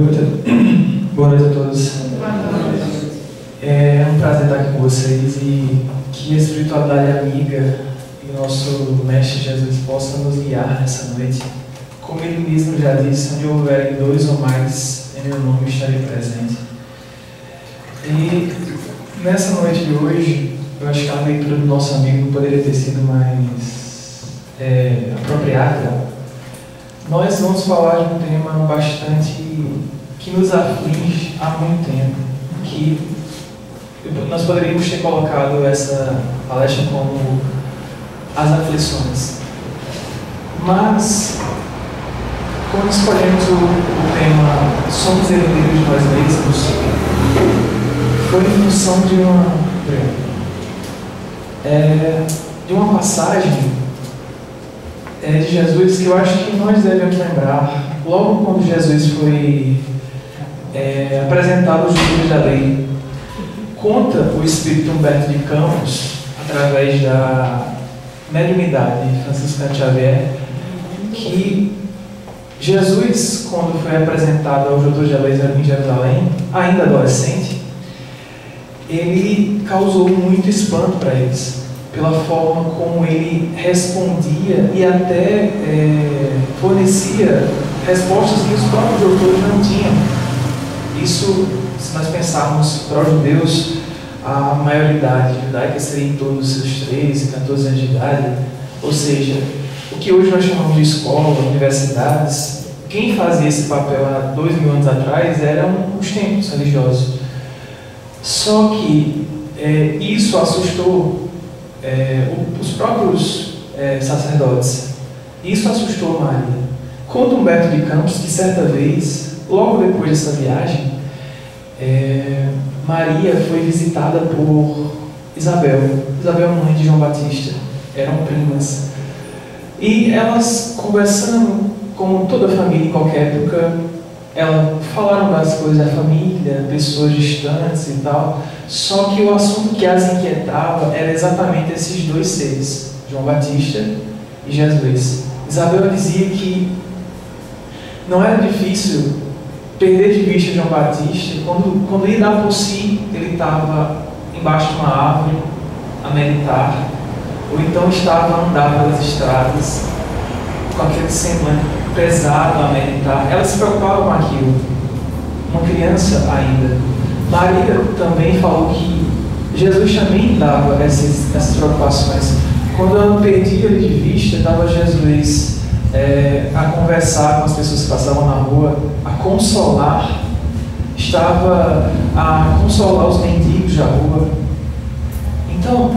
Boa noite a todos. É um prazer estar aqui com vocês e que a espiritualidade amiga e o nosso Mestre Jesus possa nos guiar nessa noite. Como ele mesmo já disse, onde houverem dois ou mais, em meu nome estarei presente. E nessa noite de hoje, eu acho que a leitura do nosso amigo não poderia ter sido mais apropriada. Nós vamos falar de um tema bastante que nos aflige há muito tempo, que nós poderíamos ter colocado essa palestra como as aflições. Mas, quando escolhemos o tema Somos herdeiros de nós mesmos, foi em função de uma passagem de Jesus que eu acho que nós devemos lembrar logo quando Jesus foi apresentado aos livros da lei. Conta o espírito Humberto de Campos, através da mediunidade de Francisco Xavier, que Jesus, quando foi apresentado aos doutores da lei em Jerusalém, ainda adolescente, ele causou muito espanto para eles, pela forma como ele respondia e até fornecia respostas que os próprios doutores não tinham. Isso, se nós pensarmos para os judeus, a maioridade judaica seria em todos os seus 13, 14 anos de idade, ou seja, o que hoje nós chamamos de escola, universidades, quem fazia esse papel há 2000 anos atrás eram os templos religiosos. Só que isso assustou os próprios sacerdotes. Isso assustou Maria. Conta Humberto de Campos que certa vez, logo depois dessa viagem, Maria foi visitada por Isabel, mãe de João Batista. Eram primas. E elas, conversando, como toda família em qualquer época, elas falaram das coisas da família, pessoas distantes e tal. Só que o assunto que as inquietava era exatamente esses dois seres, João Batista e Jesus. Isabel dizia que não era difícil perder de vista João Batista quando ele dava por si, ele estava embaixo de uma árvore a meditar, ou então estava a andar pelas estradas com aquele semblante pesado a meditar. Ela se preocupava com aquilo, uma criança ainda. Maria também falou que Jesus também dava essas preocupações. Quando ela perdia de vista, estava Jesus a conversar com as pessoas que passavam na rua, a consolar, estava a consolar os mendigos da rua. Então,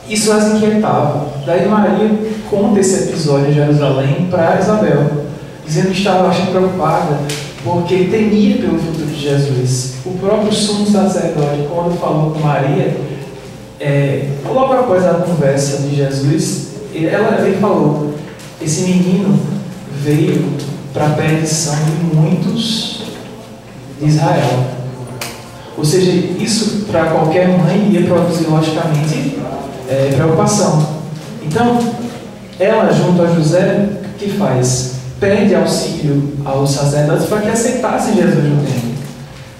isso as inquietava. Daí Maria conta esse episódio em Jerusalém para Isabel, dizendo que estava bastante preocupada porque temia pelo futuro de Jesus. O próprio sumo sacerdote, quando falou com Maria, logo após a conversa de Jesus, ele falou: esse menino veio para a perdição de muitos de Israel. Ou seja, isso para qualquer mãe ia produzir logicamente preocupação. Então, ela, junto a José, o que faz? Pede auxílio aos sacerdotes para que aceitassem Jesus no templo.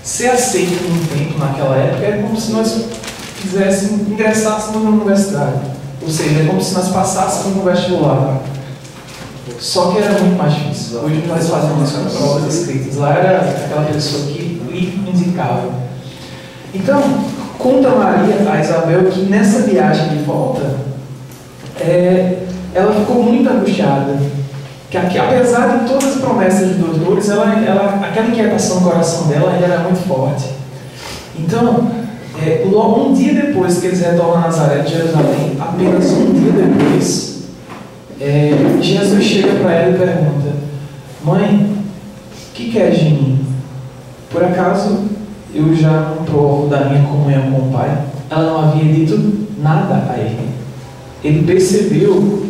Ser aceito no templo naquela época é como se nós ingressássemos na universidade. Ou seja, é como se nós passássemos no vestibular. Só que era muito mais difícil. Hoje nós fazemos isso com provas escritas. Lá era aquela pessoa que lhe indicava. Então, conta Maria a Isabel que nessa viagem de volta, ela ficou muito angustiada. Que apesar de todas as promessas dos doutores, aquela inquietação no coração dela ainda era muito forte. Então, logo um dia depois que eles retornam a Nazaré de Jerusalém, apenas um dia depois, Jesus chega para ela e pergunta: mãe, o que queres de mim? Por acaso eu já não provo da minha comunhão com o Pai? Ela não havia dito nada a ele. Ele percebeu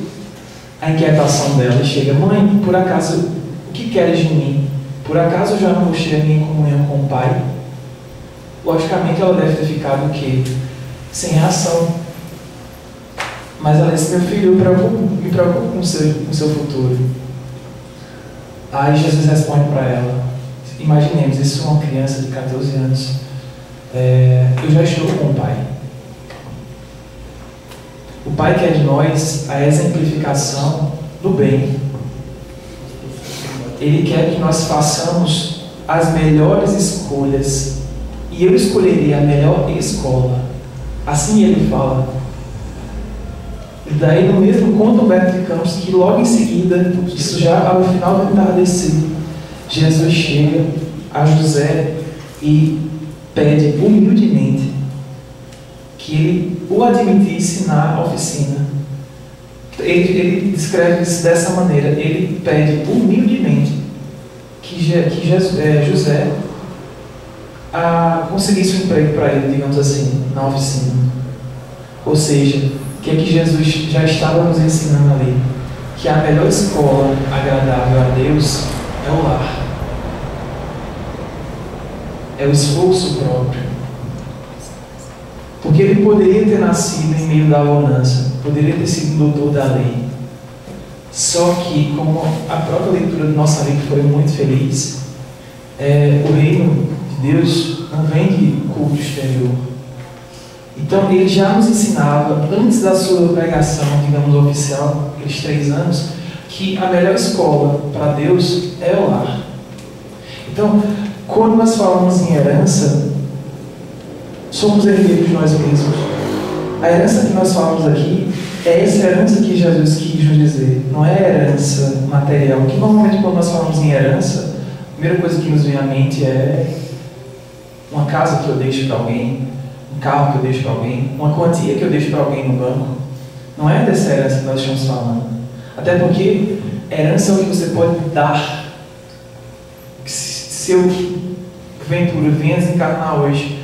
a inquietação dela e chega: mãe, por acaso, o que queres de mim? Por acaso eu já não mostrei a minha comunhão com o Pai? Logicamente ela deve ter ficado o quê? Sem reação. Mas ela disse: meu filho, me preocupo com o seu futuro. Aí Jesus responde para ela: imaginemos, isso é uma criança de 14 anos. Eu já estou com o Pai. O Pai quer de nós a exemplificação do bem. Ele quer que nós façamos as melhores escolhas. E eu escolheria a melhor escola. Assim ele fala. E daí no mesmo conto verificamos que logo em seguida, isso já ao final do entardecer, Jesus chega a José e pede humildemente que ele o admitisse na oficina. Ele descreve isso dessa maneira. Ele pede humildemente que José conseguisse um emprego para ele, digamos assim, na oficina. Ou seja, o que é que Jesus já estava nos ensinando ali? Que a melhor escola agradável a Deus é o lar. É o esforço próprio. Porque ele poderia ter nascido em meio da bonança, poderia ter sido doutor da lei. Só que, como a própria leitura do nosso livro foi muito feliz, o reino de Deus não vem de culto exterior. Então, ele já nos ensinava, antes da sua pregação, digamos, oficial, aqueles 3 anos, que a melhor escola para Deus é o lar. Então, quando nós falamos em herança, somos herdeiros de nós mesmos. A herança que nós falamos aqui é essa herança que Jesus quis nos dizer. Não é herança material. Que normalmente quando nós falamos em herança, a primeira coisa que nos vem à mente é uma casa que eu deixo para alguém, um carro que eu deixo para alguém, uma quantia que eu deixo para alguém no banco. Não é dessa herança que nós estamos falando. Até porque herança é o que você pode dar. Se eu, porventura, venha desencarnar hoje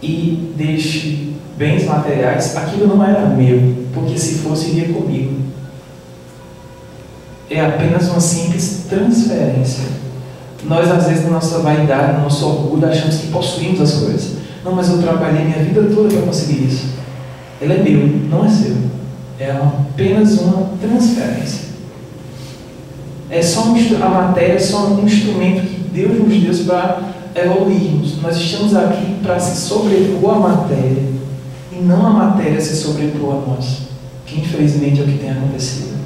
e deixe bens materiais, aquilo não era meu, porque se fosse, iria comigo. É apenas uma simples transferência. Nós, às vezes, na nossa vaidade, no nosso orgulho, achamos que possuímos as coisas. Não, mas eu trabalhei minha vida toda para conseguir isso. Ele é meu, não é seu. É apenas uma transferência. A matéria é só um instrumento que Deus nos deu para evoluirmos. Nós estamos aqui para se sobrepor à matéria e não a matéria se sobrepor a nós, que infelizmente é o que tem acontecido.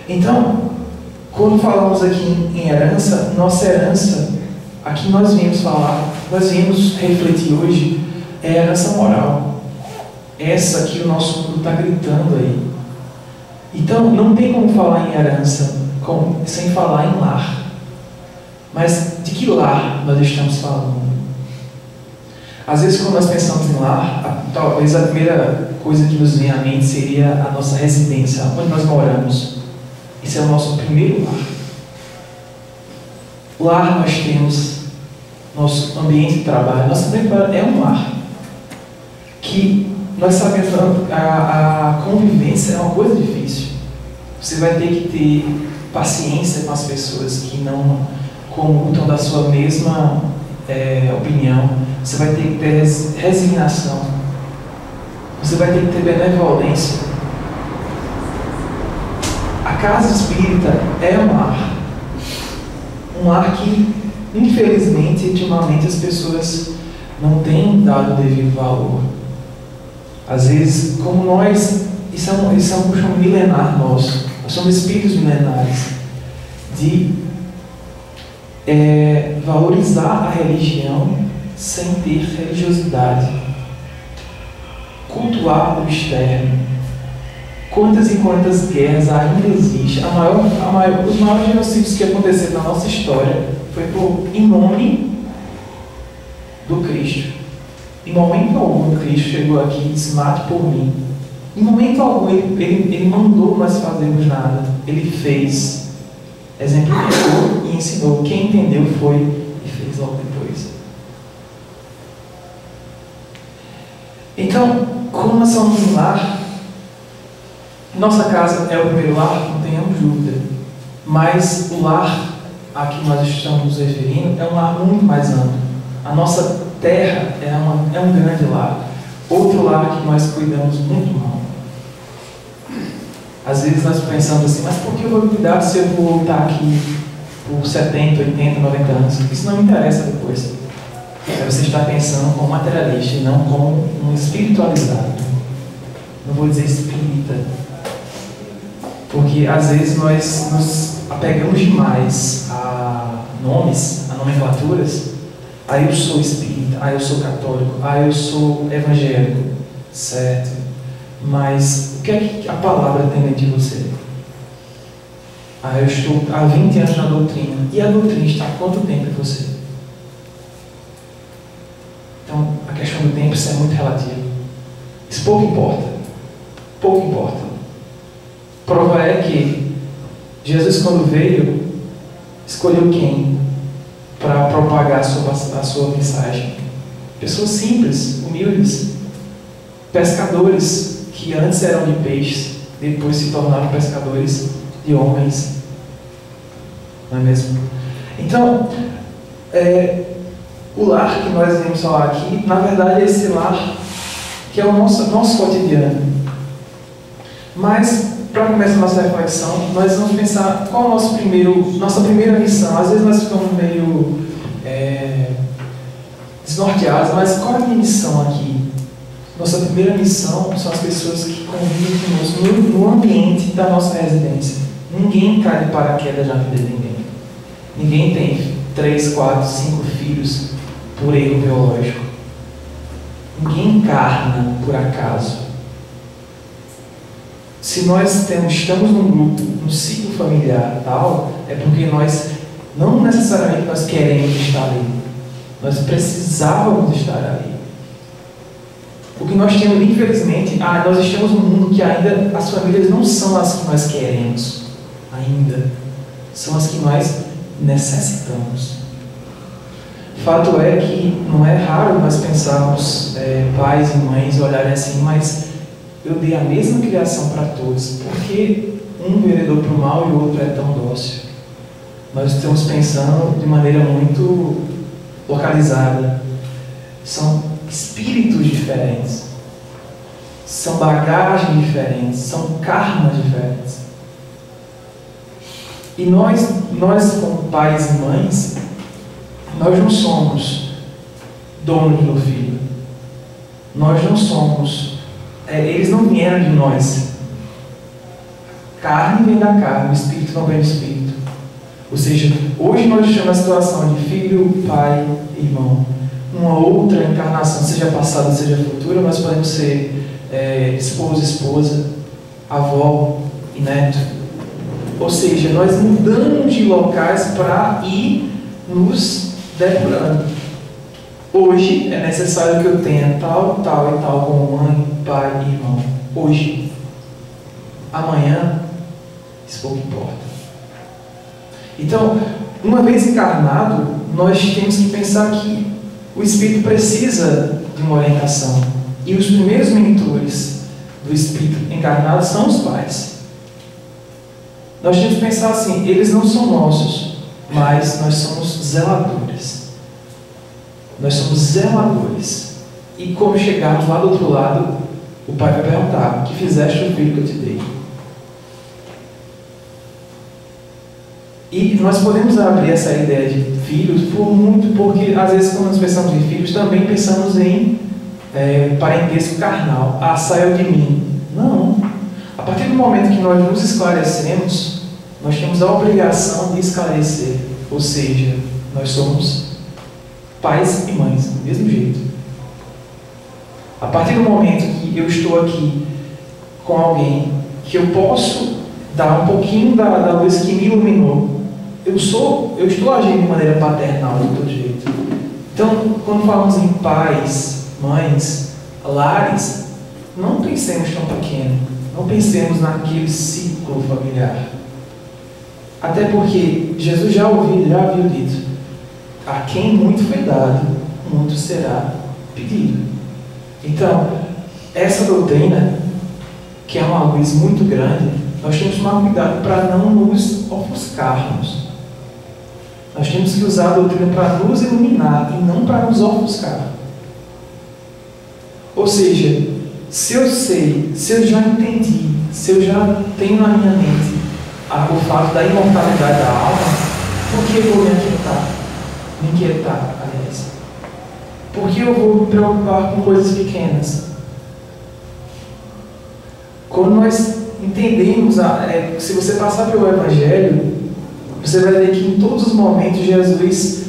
Então, quando falamos aqui em herança, nossa herança, aqui nós viemos falar, nós viemos refletir hoje, é a herança moral. Essa que o nosso mundo está gritando aí. Então, não tem como falar em herança sem falar em lar. Mas de que lar nós estamos falando? Às vezes, quando nós pensamos em lar, talvez a primeira coisa que nos vem à mente seria a nossa residência, onde nós moramos. Esse é o nosso primeiro lar. Lar nós temos nosso ambiente de trabalho. Nosso ambiente de trabalho é um lar. Que nós sabemos que a convivência é uma coisa difícil. Você vai ter que ter paciência com as pessoas que não comutam da sua mesma opinião. Você vai ter que ter resignação. Você vai ter que ter benevolência. A casa espírita é um lar. Um lar que, infelizmente, ultimamente as pessoas não têm dado o devido valor. Às vezes, como nós, isso é um costume milenar nosso. Nós somos espíritos milenares de valorizar a religião sem ter religiosidade, cultuar o externo. Quantas e quantas guerras ainda existem? Os maiores genocídios que aconteceram na nossa história foi em nome do Cristo. Em momento algum, Cristo chegou aqui e disse: mate por mim. Em momento algum, ele mandou nós fazermos nada. Ele fez, exemplificou e ensinou. Quem entendeu foi e fez logo depois. Então, como nós somos um lar, nossa casa é o primeiro lar, não tenhamos dúvida. Mas o lar a que nós estamos nos referindo é um lar muito mais amplo. A nossa terra é um grande lar. Outro lar que nós cuidamos muito mal. Às vezes nós pensamos assim: mas por que eu vou cuidar se eu vou estar aqui por 70, 80, 90 anos. Isso não me interessa depois. É você estar pensando como materialista e não como um espiritualizado. Não vou dizer espírita, porque às vezes nós nos apegamos demais a nomes, a nomenclaturas. Eu sou espírita, eu sou católico, eu sou evangélico, certo? Mas o que é que a palavra tem dentro de você? Eu estou há 20 anos na doutrina. E a doutrina está há quanto tempo em você? Então, a questão do tempo, isso é muito relativo. Isso pouco importa. Pouco importa. Prova é que Jesus, quando veio, escolheu quem para propagar a sua mensagem? Pessoas simples, humildes, pescadores que antes eram de peixes, depois se tornaram pescadores de homens. Não é mesmo? Então, o lar que nós vamos falar aqui, na verdade é esse lar que é o nosso cotidiano. Mas, para começar a nossa reflexão, nós vamos pensar qual é nossa primeira missão. Às vezes nós ficamos meio desnorteados, mas qual é a minha missão aqui? Nossa primeira missão são as pessoas que convivem conosco no ambiente da nossa residência. Ninguém cai de paraquedas na vida de ninguém. Ninguém tem 3, 4, 5 filhos por erro biológico. Ninguém encarna por acaso. Se nós estamos num grupo, num ciclo familiar tal, é porque não necessariamente nós queremos estar ali. Nós precisávamos estar ali. O que nós temos, infelizmente, nós estamos num mundo que ainda as famílias não são as que nós queremos. Ainda. São as que nós necessitamos. Fato é que não é raro nós pensarmos, pais e mães olharem assim, mas eu dei a mesma criação para todos, porque um enveredou para o mal e o outro é tão dócil. Nós estamos pensando de maneira muito localizada. São espíritos diferentes, são bagagens diferentes, são karmas diferentes. E nós como pais e mães, nós não somos donos do filho. Nós não somos, eles não vieram de nós. Carne vem da carne, o espírito não vem do espírito. Ou seja, hoje nós estamos na situação de filho, pai, irmão. Uma outra encarnação, seja passada, seja futura, nós podemos ser esposo, esposa, avó e neto. Ou seja, nós mudamos de locais para ir nos depurando. Hoje é necessário que eu tenha tal, tal e tal como mãe, pai e irmão. Hoje. Amanhã, isso pouco importa. Então, uma vez encarnado, nós temos que pensar que o espírito precisa de uma orientação. E os primeiros mentores do espírito encarnado são os pais. Nós temos que pensar assim, eles não são nossos, mas nós somos zeladores. Nós somos zeladores. E quando chegarmos lá do outro lado, o pai vai perguntar: o que fizeste o filho que eu te dei? E nós podemos abrir essa ideia de filhos porque às vezes quando nós pensamos em filhos, também pensamos em parentesco carnal. Saiu de mim. Não. A partir do momento que nós nos esclarecemos, nós temos a obrigação de esclarecer. Ou seja, nós somos pais e mães, do mesmo jeito. A partir do momento que eu estou aqui com alguém que eu posso dar um pouquinho da luz que me iluminou, eu estou agindo de maneira paternal de todo jeito. Então, quando falamos em pais, mães, lares, não pensemos tão pequeno. Não pensemos naquele ciclo familiar. Até porque Jesus já havia dito: a quem muito foi dado, muito será pedido. Então, essa doutrina, que é uma luz muito grande, nós temos que tomar cuidado para não nos ofuscarmos. Nós temos que usar a doutrina para nos iluminar e não para nos ofuscar. Ou seja, se eu sei, se eu já entendi, se eu já tenho na minha mente o fato da imortalidade da alma, Por que eu vou me inquietar, aliás? Por que eu vou me preocupar com coisas pequenas? Quando nós entendemos, se você passar pelo Evangelho, você vai ver que em todos os momentos Jesus,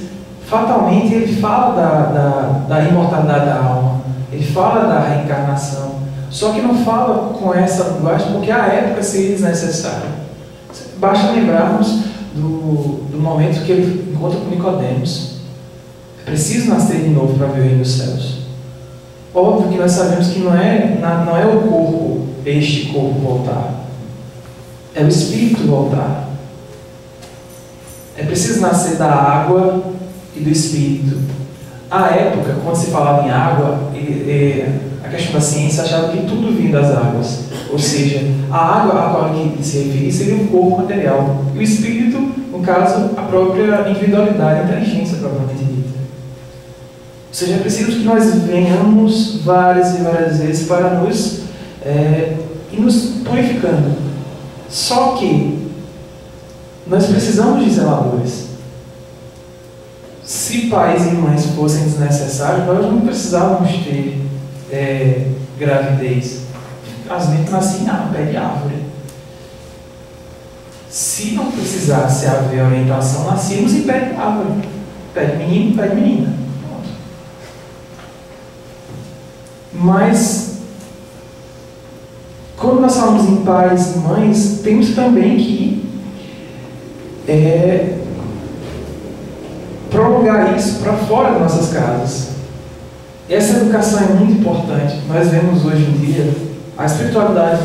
fatalmente, ele fala da imortalidade da alma, ele fala da reencarnação, só que não fala com essa linguagem porque à época seria desnecessário. Basta lembrarmos do momento que ele encontra com Nicodemos. É preciso nascer de novo para ver o reino dos céus. Óbvio que nós sabemos que não é o corpo, este corpo voltar. É o espírito voltar. É preciso nascer da água e do espírito. À época, quando se falava em água, a questão da ciência achava que tudo vinha das águas. Ou seja, a água a qual ele se referia seria o corpo material. E o espírito, no caso, a própria individualidade, a inteligência propriamente dita. Ou seja, é preciso que nós venhamos várias e várias vezes para nos purificando. Só que nós precisamos de zeladores. Se pais e mães fossem desnecessários, nós não precisávamos ter gravidez. As mentes nasciam pé de árvore. Se não precisasse haver orientação, nascíamos em pé de árvore. Pé de menino, pé de menina. Pronto. Mas, quando nós falamos em pais e mães, temos também que prolongar isso para fora das nossas casas. Essa educação é muito importante. Nós vemos hoje em dia, a espiritualidade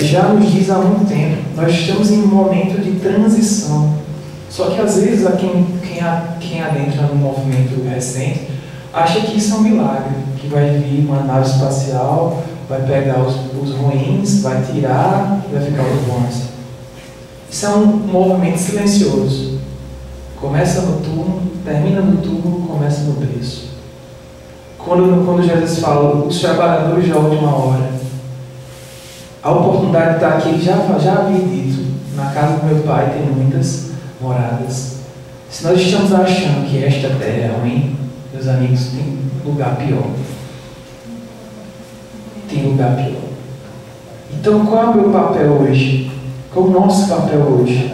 já nos diz há muito tempo, nós estamos em um momento de transição. Só que às vezes quem adentra no movimento recente acha que isso é um milagre, que vai vir uma nave espacial, vai pegar os ruins, vai tirar e vai ficar os bons. Isso é um movimento silencioso. Começa no túmulo, termina no túmulo, começa no berço. Quando Jesus fala, os trabalhadores já de uma hora, a oportunidade de estar aqui, ele já havia dito, na casa do meu pai tem muitas moradas. Se nós estamos achando que esta terra é ruim, meus amigos, tem lugar pior. Tem lugar pior. Então, qual é o meu papel hoje? Qual é o nosso papel hoje?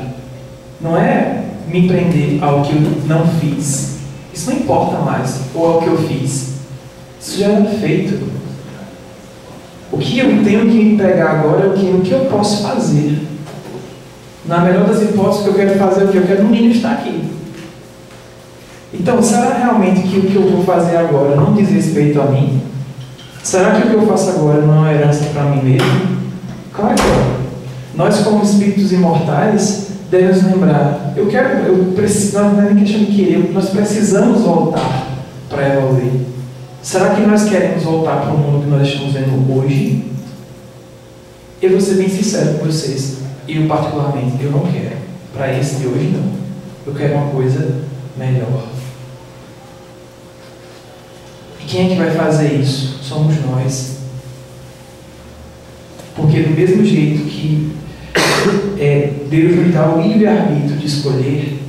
Não é me prender ao que eu não fiz. Isso não importa mais. Ou ao que eu fiz. Isso já é feito. O que eu tenho que me pegar agora é o que eu posso fazer. Na melhor das hipóteses, o que eu quero fazer é o que eu quero no mínimo estar aqui. Então, será realmente que o que eu vou fazer agora não diz respeito a mim? Será que o que eu faço agora não é uma herança para mim mesmo? Claro que é. Nós, como espíritos imortais, devemos lembrar, não é nem questão de querer, nós precisamos voltar para evoluir. Será que nós queremos voltar para o mundo que nós estamos vendo hoje? Eu vou ser bem sincero com vocês. Eu, particularmente, eu não quero. Para esse de hoje, não. Eu quero uma coisa melhor. E quem é que vai fazer isso? Somos nós. Porque do mesmo jeito que Deus nos dá o livre-arbítrio de escolher,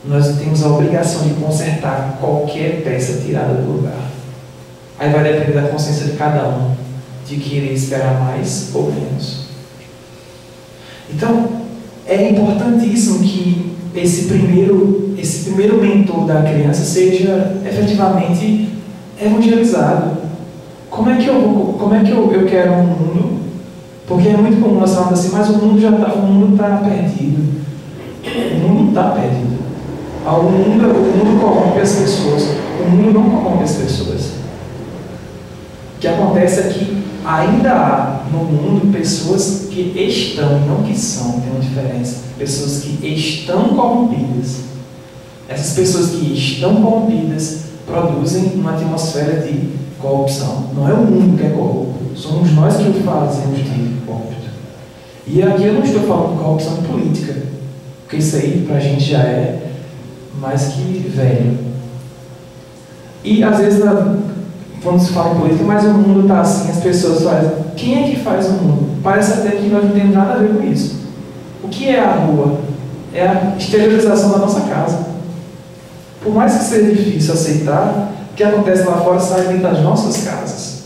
nós temos a obrigação de consertar qualquer peça tirada do lugar. Aí vai depender da consciência de cada um, de querer esperar mais ou menos. Então, é importantíssimo que esse primeiro mentor da criança seja efetivamente evangelizado. Como é que eu quero um mundo? Porque é muito comum nós falarmos assim, mas o mundo está perdido. O mundo não está perdido. O mundo corrompe as pessoas. O mundo não corrompe as pessoas. O que acontece é que ainda há no mundo pessoas que estão, não que são, tem uma diferença. Pessoas que estão corrompidas. Essas pessoas que estão corrompidas produzem uma atmosfera de corrupção. Não é o mundo que é corrupto. Somos nós que o fazemos de corrupto. E aqui eu não estou falando de corrupção política, porque isso aí para a gente já é mais que velho. E às vezes, quando se fala em política, mas o mundo está assim, as pessoas fazem. Quem é que faz o mundo? Parece até que nós não temos nada a ver com isso. O que é a rua? é a exteriorização da nossa casa. Por mais que seja difícil aceitar, o que acontece lá fora sai dentro das nossas casas.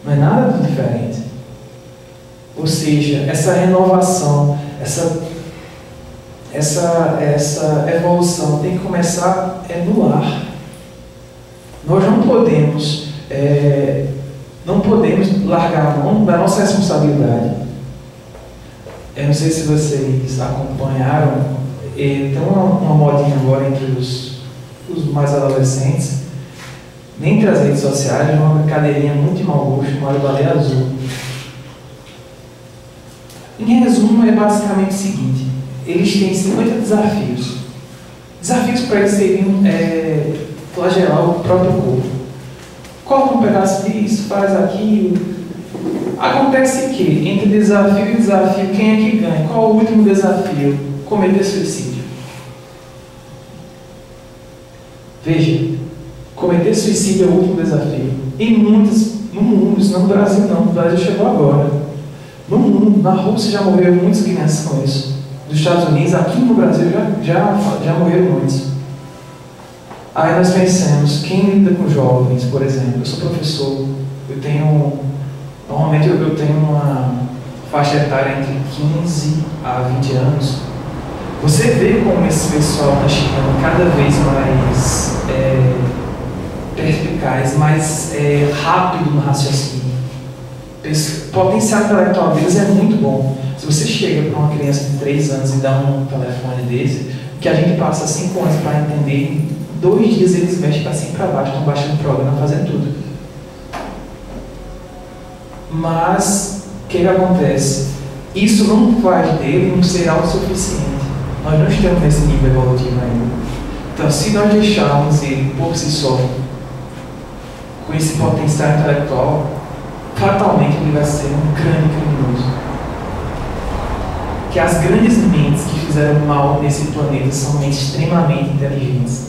Não é nada de diferente. Ou seja, essa renovação, essa evolução tem que começar no lar. Nós não podemos largar a mão da nossa responsabilidade. Eu não sei se vocês acompanharam, tem uma modinha agora entre os mais adolescentes, dentre as redes sociais, uma brincadeirinha muito de mau gosto chamada Baleia Azul. Em resumo, é basicamente o seguinte: eles têm 50 desafios. Desafios para eles seriam flagelar o próprio corpo. Corta um pedaço disso, faz aquilo. Acontece que, entre desafio e desafio, quem é que ganha? Qual o último desafio? Cometer suicídio. Veja, cometer suicídio é o último desafio. E muitos, no mundo, isso não no Brasil não, no Brasil chegou agora. No mundo, na Rússia já morreram muitas crianças com isso. Nos Estados Unidos, aqui no Brasil já morreram muitos. Aí nós pensamos, quem lida com jovens, por exemplo, eu sou professor, normalmente eu tenho uma faixa etária entre 15 a 20 anos. Você vê como esse pessoal está chegando cada vez mais perspicaz, mais rápido no raciocínio. O potencial intelectual deles é muito bom. Se você chega para uma criança de 3 anos e dá um telefone desse, que a gente passa 5 anos para entender, em 2 dias eles mexem para cima e para baixo, estão baixando o programa, fazendo tudo. Mas, o que acontece? Isso não faz dele um ser autossuficiente. Nós não estamos nesse nível evolutivo ainda. Então, se nós deixarmos ele por si só, com esse potencial intelectual, fatalmente ele vai ser um grande criminoso. Que as grandes mentes que fizeram mal nesse planeta são mentes extremamente inteligentes.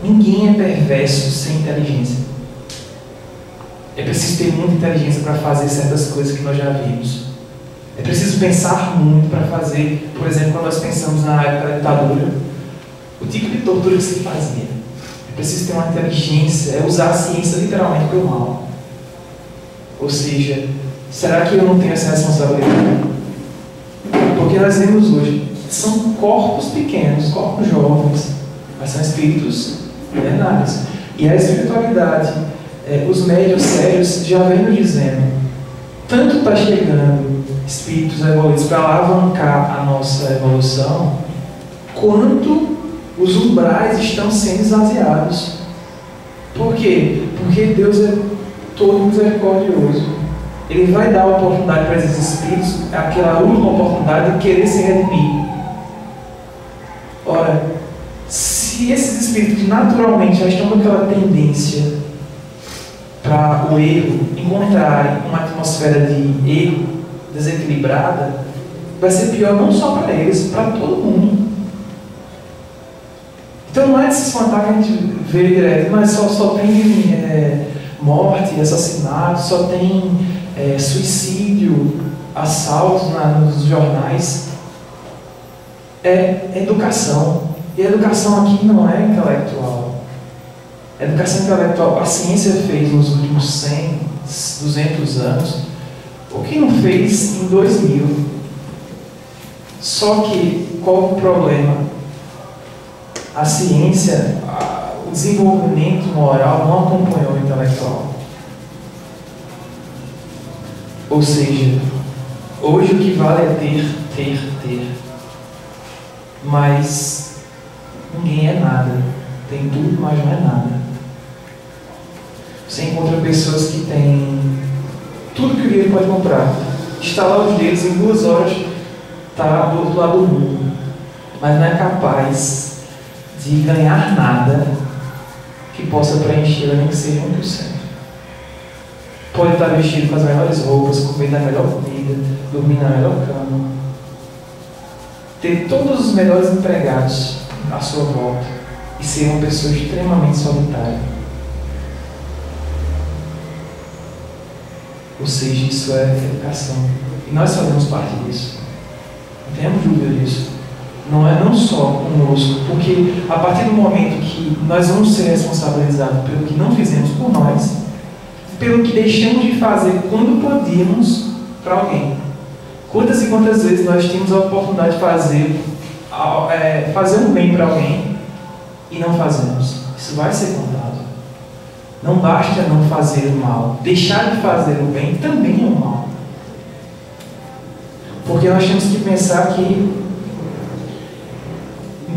Ninguém é perverso sem inteligência. É preciso ter muita inteligência para fazer certas coisas que nós já vimos. É preciso pensar muito para fazer, por exemplo, quando nós pensamos na época da ditadura, o tipo de tortura que se fazia. É preciso ter uma inteligência, é usar a ciência literalmente para o mal. Ou seja, será que eu não tenho essa responsabilidade? Porque nós vemos hoje, são corpos pequenos, corpos jovens, mas são espíritos milenares. E a espiritualidade, os médios sérios já vêm nos dizendo, tanto está chegando espíritos evoluídos para alavancar a nossa evolução, quanto os umbrais estão sendo esvaziados. Por quê? Porque Deus é todo misericordioso. Ele vai dar a oportunidade para esses espíritos, aquela última oportunidade de querer se redimir. Ora, se esses espíritos naturalmente já estão com aquela tendência para o erro, encontrarem uma atmosfera de erro desequilibrada, vai ser pior não só para eles, para todo mundo. Então não é de se espantar que a gente vê direto, mas só tem morte, assassinato, só tem suicídio, assaltos nos jornais. É educação. E a educação aqui não é intelectual. A educação intelectual, a ciência fez nos últimos 100, 200 anos, o que não fez em 2000. Só que, qual o problema? A ciência, o desenvolvimento moral não acompanhou o intelectual. Ou seja, hoje o que vale é ter. Mas ninguém é nada. Tem tudo, mas não é nada. Você encontra pessoas que têm tudo que o dinheiro pode comprar. Instalar os dedos em 2 horas, está do outro lado do mundo. Mas não é capaz de ganhar nada que possa preencher, nem que seja 1%. Pode estar vestido com as melhores roupas, comer na melhor comida, dormir na melhor cama, ter todos os melhores empregados à sua volta e ser uma pessoa extremamente solitária. Ou seja, isso é educação. E nós fazemos parte disso. Não temos dúvida disso. não só conosco, porque a partir do momento que nós vamos ser responsabilizados pelo que não fizemos por nós, pelo que deixamos de fazer quando podíamos para alguém. Quantas e quantas vezes nós tínhamos a oportunidade de fazer um bem para alguém e não fazemos? Isso vai ser contado. Não basta não fazer o mal. Deixar de fazer o bem também é um mal. Porque nós temos que pensar que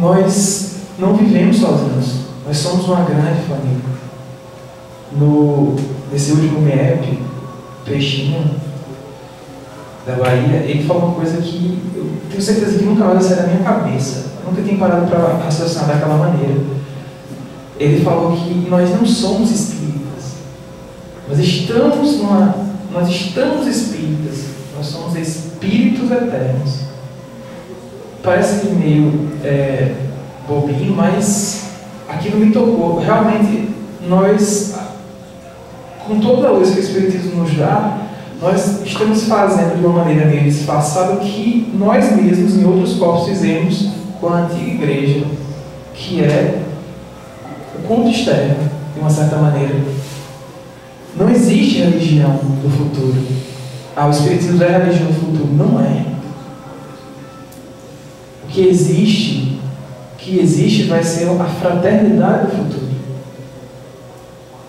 nós não vivemos sozinhos. Nós somos uma grande família. Nesse último MEP, Peixinho, da Bahia, ele falou uma coisa que eu tenho certeza que nunca mais vai sair da minha cabeça. Eu nunca tinha parado para raciocinar daquela maneira. Ele falou que nós não somos espíritas. Nós estamos espíritas. Nós somos espíritos eternos. Parece meio bobinho, mas aquilo me tocou. Realmente, nós, com toda a luz que o Espiritismo nos dá, nós estamos fazendo de uma maneira meio disfarçada o que nós mesmos, em outros corpos, fizemos com a antiga igreja, que é o culto externo, de uma certa maneira. Não existe religião do futuro. O Espiritismo é a religião do futuro. Não é. O que existe vai ser a fraternidade do futuro.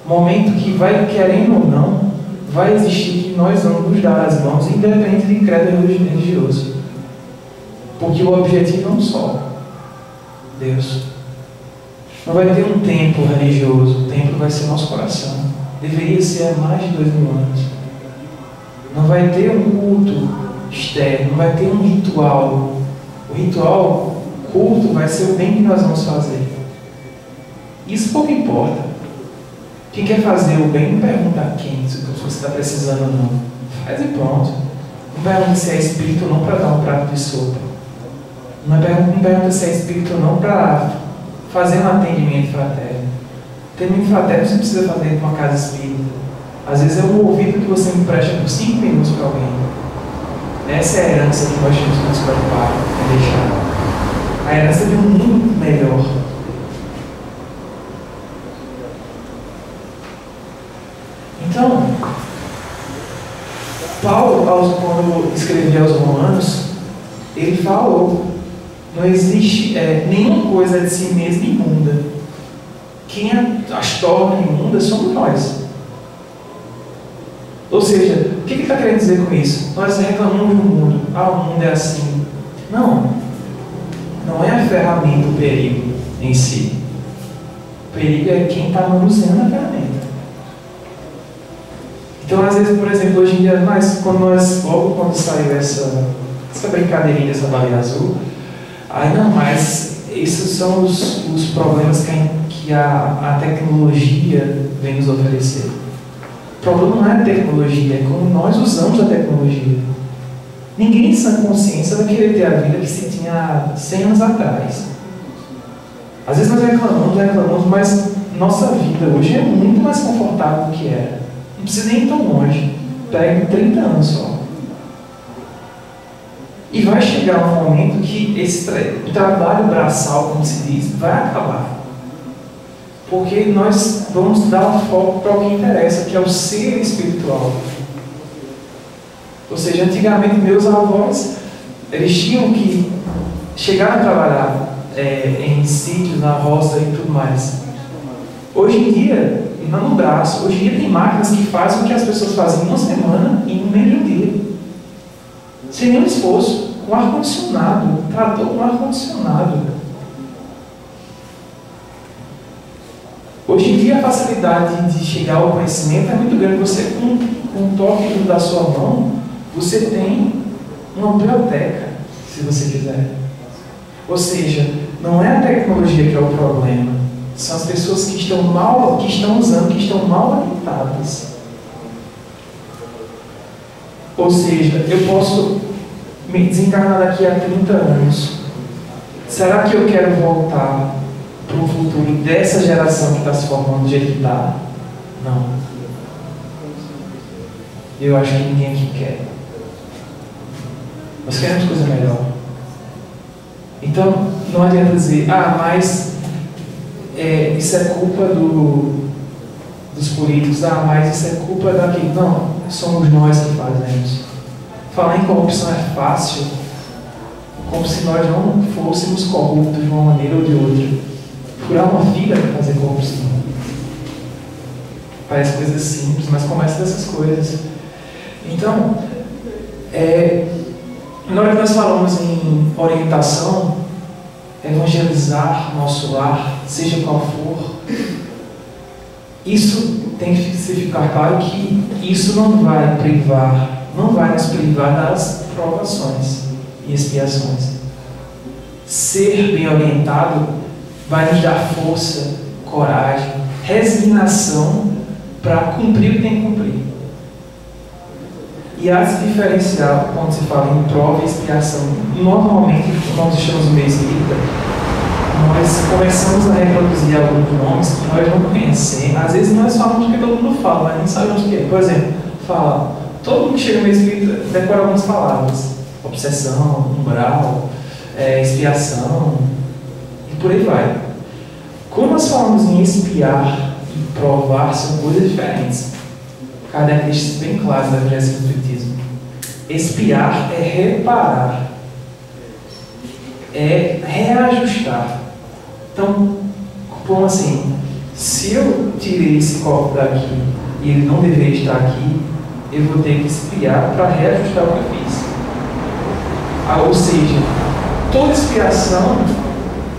Momento que vai, querendo ou não, vai existir que nós vamos nos dar as mãos, independente de credo religioso. Porque o objetivo é um só: Deus. Não vai ter um templo religioso, o templo vai ser nosso coração. Deveria ser há mais de 2000 anos. Não vai ter um culto externo, não vai ter um ritual. O ritual, o culto, vai ser o bem que nós vamos fazer. Isso pouco importa. Quem quer fazer o bem não pergunta a quem, se você está precisando ou não. Faz e pronto. Não pergunta se é espírito ou não para dar um prato de sopa. Não pergunta se é espírito ou não para fazer um atendimento fraterno. Atendimento fraterno você precisa fazer em uma casa espírita. Às vezes é um ouvido que você empresta por 5 minutos para alguém. Essa é a herança que nós temos que nos preocupar em deixar. A herança de um mundo melhor. Então, Paulo, quando escrevia aos Romanos, ele falou: não existe nenhuma coisa de si mesma imunda. Quem as torna imundas somos nós. Ou seja, o que ele está querendo dizer com isso? Nós reclamamos do mundo. O mundo é assim. Não é a ferramenta o perigo em si. O perigo é quem está manuseando a ferramenta. Então, às vezes, por exemplo, hoje em dia, logo quando saiu essa brincadeirinha dessa baleia azul, mas esses são os problemas que a tecnologia vem nos oferecer. O problema não é a tecnologia, é como nós usamos a tecnologia. Ninguém em sã consciência vai querer ter a vida que se tinha 100 anos atrás. Às vezes nós reclamamos, mas nossa vida hoje é muito mais confortável do que era. Não precisa nem ir tão longe. Pega 30 anos só. E vai chegar um momento que o trabalho braçal, como se diz, vai acabar. Porque nós vamos dar um foco para o que interessa, que é o ser espiritual. Ou seja, antigamente meus avós, eles tinham que chegar a trabalhar em sítios, na roça e tudo mais. Hoje em dia, não no braço, hoje em dia tem máquinas que fazem o que as pessoas fazem em uma semana e em menos de um dia. Sem nenhum esforço, com ar-condicionado, trator com ar-condicionado. Hoje em dia a facilidade de chegar ao conhecimento é muito grande. Você, com um toque da sua mão, você tem uma biblioteca, se você quiser. Ou seja, não é a tecnologia que é o problema, são as pessoas que estão usando, que estão mal habilitadas. Ou seja, eu posso me desencarnar daqui a 30 anos. Será que eu quero voltar para o futuro dessa geração que está se formando do jeito que está? Não. Eu acho que ninguém aqui quer. Nós queremos coisa melhor. Então, não adianta dizer, mas isso é culpa dos políticos, mas isso é culpa daquilo. Não, somos nós que fazemos. Falar em corrupção é fácil, como se nós não fôssemos corruptos de uma maneira ou de outra. Furar uma fila para fazer corrupção. Parece coisa simples, mas começa dessas coisas. Então, na hora que nós falamos em orientação, evangelizar nosso lar, seja qual for, isso tem que ficar claro que isso não vai nos privar das provações e expiações. Ser bem orientado vai nos dar força, coragem, resignação para cumprir o que tem que cumprir. E há se diferenciar quando se fala em prova e expiação. Normalmente, quando nós estamos no meio espírita, nós começamos a reproduzir alguns nomes que nós não conhecemos. Às vezes nós falamos porque todo mundo fala, mas nem sabemos o que é. Por exemplo, todo mundo que chega no meio espírita decora algumas palavras: obsessão, umbral, expiação, e por aí vai. Quando nós falamos em expiar e provar, são coisas diferentes. Kardec deixa isso bem claro no Evangelho segundo o Espiritismo. Expiar é reparar, é reajustar. Então, como assim? Se eu tirei esse copo daqui e ele não deveria estar aqui, eu vou ter que expiar para reajustar o que eu fiz. Ou seja, toda expiação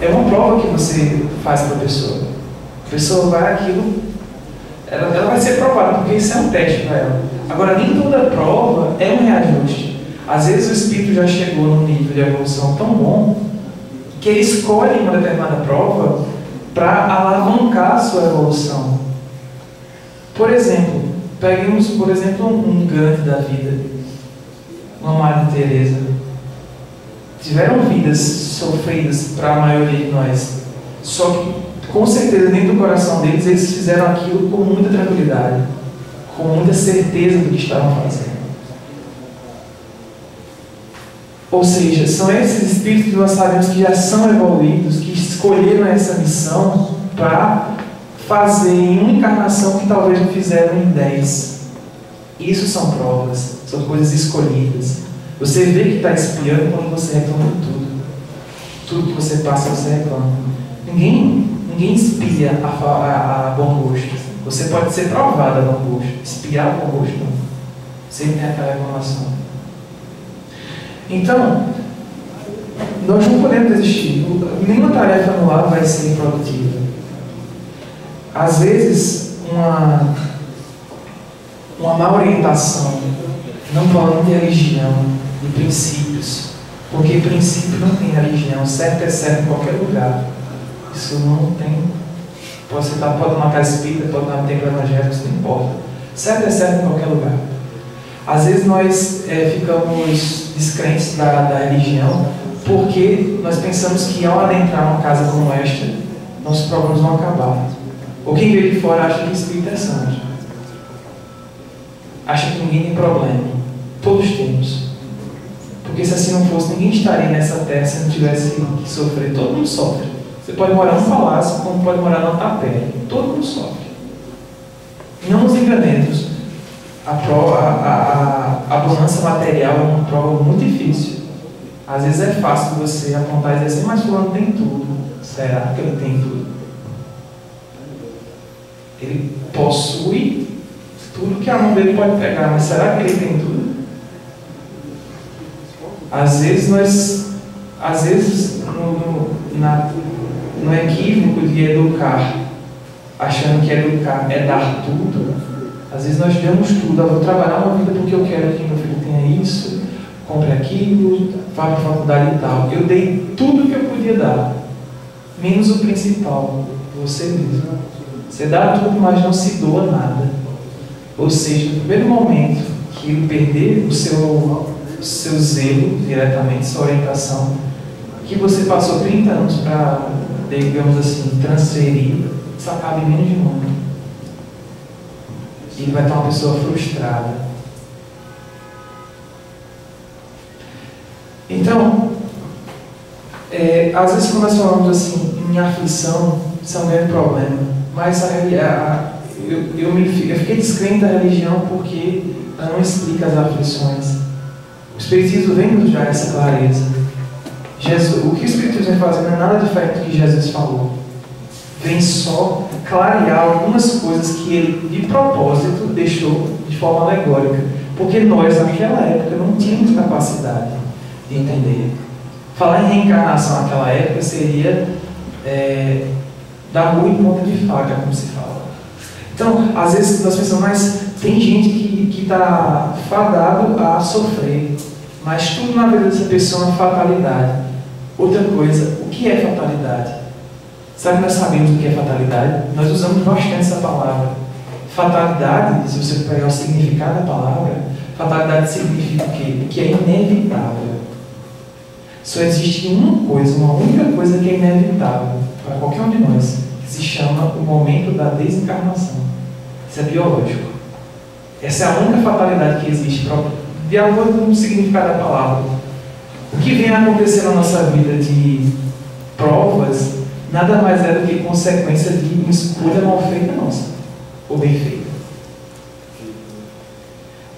é uma prova que você faz para a pessoa. A pessoa vai aquilo, ela vai ser provada, porque isso é um teste para ela. Agora, nem toda prova é um reajuste. Às vezes o espírito já chegou num nível de evolução tão bom que ele escolhe uma determinada prova para alavancar a sua evolução. Por exemplo, peguemos um Gandhi da vida, uma Madre Teresa. Tiveram vidas sofridas para a maioria de nós. Só que, com certeza, dentro do coração deles, eles fizeram aquilo com muita tranquilidade, com muita certeza do que estavam fazendo. Ou seja, são esses espíritos que nós sabemos que já são evoluídos, que escolheram essa missão para fazer em uma encarnação que talvez não fizeram em 10. Isso são provas, são coisas escolhidas. Você vê que está espiando quando você reclama de tudo. Tudo que você passa, você reclama. Ninguém espia a bom gosto. Você pode ser provado a bom gosto. Espiar a bom gosto não. Sempre tem aquela reclamação. Então, nós não podemos desistir. Nenhuma tarefa no lar vai ser improdutiva. Às vezes, uma má orientação, não falando de religião, de princípios, porque princípio não tem religião, certo é certo em qualquer lugar. Isso não tem. Pode tomar casa espírita, pode tomar templo evangélico, isso não importa. Certo é certo em qualquer lugar. Às vezes nós ficamos descrentes da religião porque nós pensamos que ao adentrar uma casa como esta, nossos problemas vão acabar. Ou quem veio de fora acha que espírito é santo. Acha que ninguém tem problema. Todos temos. Porque se assim não fosse, ninguém estaria nessa terra se não tivesse que sofrer. Todo mundo sofre. Você pode morar num palácio, como pode morar numa tapera. Todo mundo sofre. Não nos enganemos. A bonança material é uma prova muito difícil. Às vezes é fácil você apontar e dizer assim, mas fulano tem tudo. Será que ele tem tudo? Ele possui tudo que a mão dele pode pegar, mas será que ele tem tudo? Às vezes no equívoco de educar, achando que educar é dar tudo, às vezes nós damos tudo. Eu vou trabalhar uma vida porque eu quero que meu filho tenha isso, compre aquilo, vá para a faculdade e tal. Eu dei tudo que eu podia dar, menos o principal, você mesmo. Você dá tudo, mas não se doa nada. Ou seja, no primeiro momento que ele perder o seu zelo diretamente, sua orientação, que você passou 30 anos para, digamos assim, transferir, isso acaba em menos de um ano. Ele vai estar uma pessoa frustrada. Então, Às vezes quando nós falamos assim, em aflição, isso é um grande problema, mas eu fiquei descrente da religião porque ela não explica as aflições. O Espiritismo vem nos dar essa clareza. O que o Espiritismo vem fazendo não é nada diferente do que Jesus falou. Vem só clarear algumas coisas que ele, de propósito, deixou de forma alegórica. Porque nós, naquela época, não tínhamos capacidade de entender. Falar em reencarnação naquela época seria dar murro em ponta de faca, como se fala. Então, às vezes nós pensamos, mas tem gente que está fadado a sofrer. Mas tudo na vida dessa pessoa é uma fatalidade. Outra coisa, o que é fatalidade? Sabe que nós sabemos o que é fatalidade? Nós usamos bastante essa palavra. Fatalidade, se você pegar o significado da palavra, fatalidade significa o quê? Que é inevitável. Só existe uma coisa, uma única coisa que é inevitável para qualquer um de nós, que se chama o momento da desencarnação. Isso é biológico. Essa é a única fatalidade que existe, de acordo com o significado da palavra. O que vem a acontecer na nossa vida de provas, nada mais é do que consequência de uma escolha mal feita nossa, ou bem feita.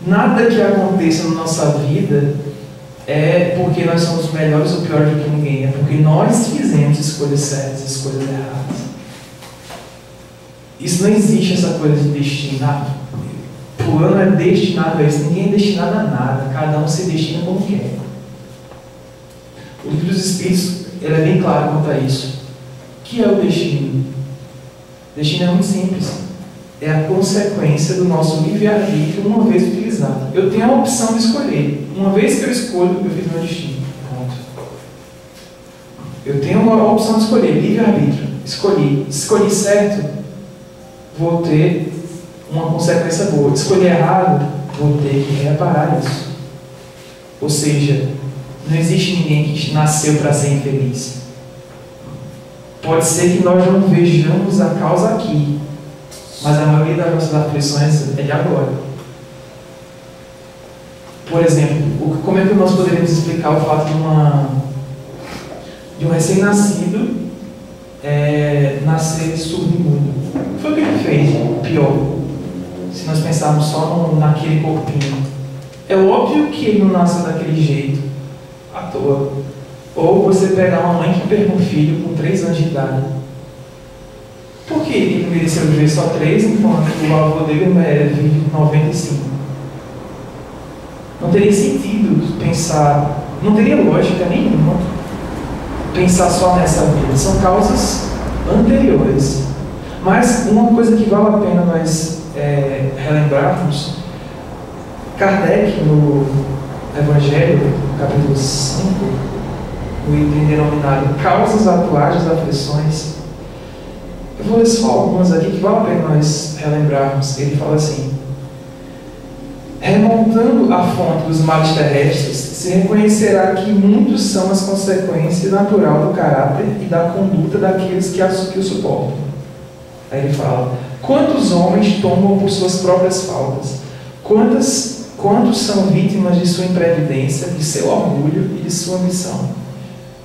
Nada que aconteça na nossa vida é porque nós somos melhores ou piores do que ninguém, é porque nós fizemos escolhas certas, escolhas erradas. Isso não existe, essa coisa de destino. Fulano é destinado a isso. Ninguém é destinado a nada. Cada um se destina como quer. O livro dos Espíritos ele é bem claro quanto a isso. O que é o destino? O destino é muito simples. É a consequência do nosso livre-arbítrio uma vez utilizado. Eu tenho a opção de escolher. Uma vez que eu escolho, eu fiz meu destino. Pronto. Eu tenho a opção de escolher. Livre-arbítrio. Escolhi certo, vou ter uma consequência boa. Escolher errado, vou ter que reparar isso. Ou seja, não existe ninguém que nasceu para ser infeliz. Pode ser que nós não vejamos a causa aqui, mas a maioria das nossas aflições é de agora. Por exemplo, como é que nós poderíamos explicar o fato de um recém-nascido nascer surdo e mudo? O que foi que ele fez? Pior. Se nós pensarmos só naquele corpinho. É óbvio que ele não nasceu daquele jeito, à toa. Ou você pegar uma mãe que perdeu um filho com 3 anos de idade. Por que ele mereceu viver só 3, enquanto o avô dele vive 95? Não teria sentido pensar, não teria lógica nenhuma pensar só nessa vida. São causas anteriores. Mas uma coisa que vale a pena nós relembrarmos, Kardec, no Evangelho, capítulo 5, o item denominado Causas Atuais das Aflições, eu vou ler só algumas aqui que vale a pena nós relembrarmos. Ele fala assim: remontando a fonte dos males terrestres, se reconhecerá que muitos são as consequências naturais do caráter e da conduta daqueles que o suportam. Aí ele fala: quantos homens tomam por suas próprias faltas? Quantos são vítimas de sua imprevidência, de seu orgulho e de sua ambição?